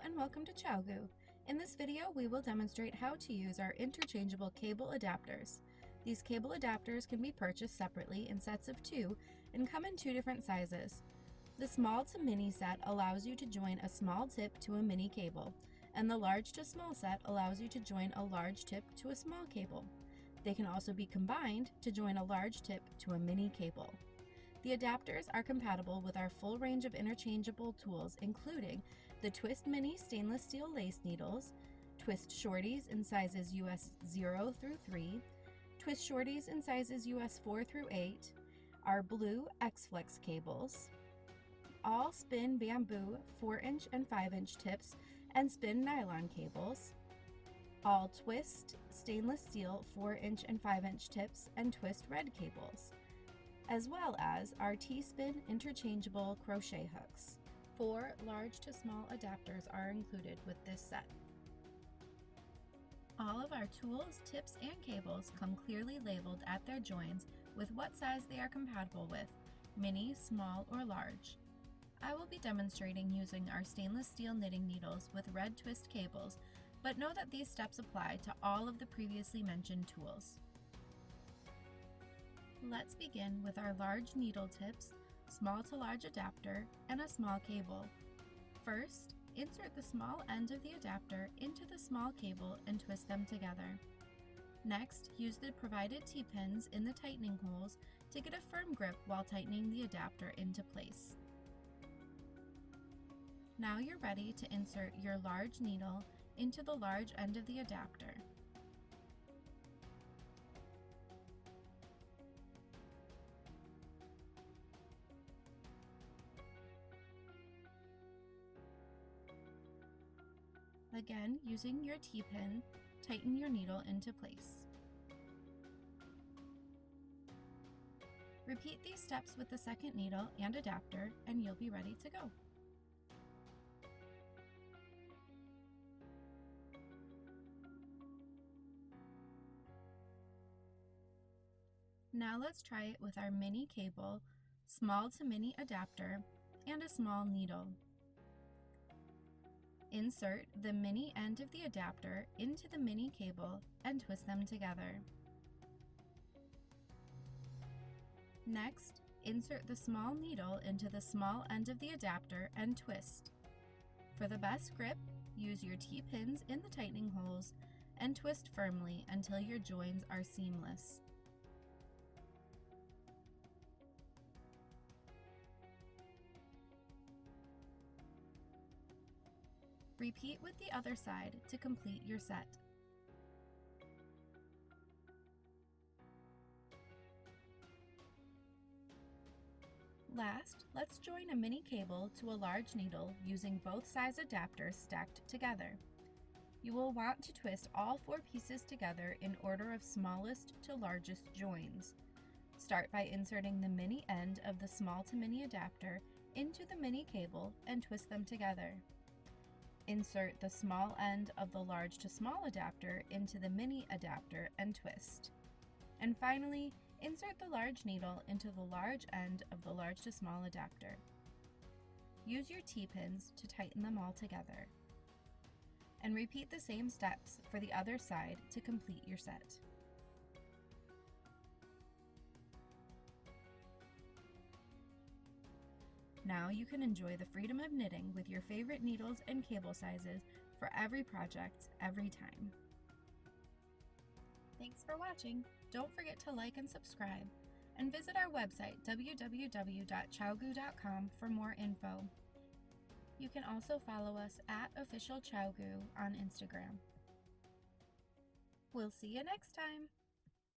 and welcome to ChiaoGoo. In this video, we will demonstrate how to use our interchangeable cable adapters. These cable adapters can be purchased separately in sets of 2 and come in 2 different sizes. The small to mini set allows you to join a small tip to a mini cable, and the large to small set allows you to join a large tip to a small cable. They can also be combined to join a large tip to a mini cable. The adapters are compatible with our full range of interchangeable tools, including the Twist Mini stainless steel lace needles, Twist Shorties in sizes US 0 through 3, Twist Shorties in sizes US 4 through 8, our blue X-Flex cables, all spin bamboo 4-inch and 5-inch tips and spin nylon cables, all Twist stainless steel 4-inch and 5-inch tips and Twist red cables, as well as our T-spin interchangeable crochet hooks. 4 large to small adapters are included with this set. All of our tools, tips, and cables come clearly labeled at their joins with what size they are compatible with, mini, small, or large. I will be demonstrating using our stainless steel knitting needles with red twist cables, but know that these steps apply to all of the previously mentioned tools. Let's begin with our large needle tips, small to large adapter, and a small cable. First, insert the small end of the adapter into the small cable and twist them together. Next, use the provided T-pins in the tightening holes to get a firm grip while tightening the adapter into place. Now you're ready to insert your large needle into the large end of the adapter. Again, using your T-pin, tighten your needle into place. Repeat these steps with the second needle and adapter, and you'll be ready to go. Now let's try it with our mini cable, small to mini adapter, and a small needle. Insert the mini end of the adapter into the mini cable and twist them together. Next, insert the small needle into the small end of the adapter and twist. For the best grip, use your T-pins in the tightening holes and twist firmly until your joins are seamless. Repeat with the other side to complete your set. Last, let's join a mini cable to a large needle using both size adapters stacked together. You will want to twist all 4 pieces together in order of smallest to largest joins. Start by inserting the mini end of the small to mini adapter into the mini cable and twist them together. Insert the small end of the large to small adapter into the mini adapter and twist. And finally, insert the large needle into the large end of the large to small adapter. Use your T-pins to tighten them all together. And repeat the same steps for the other side to complete your set. Now you can enjoy the freedom of knitting with your favorite needles and cable sizes for every project, every time. Thanks for watching. Don't forget to like and subscribe, and visit our website www.chiaogoo.com for more info. You can also follow us at official ChiaoGoo on Instagram. We'll see you next time.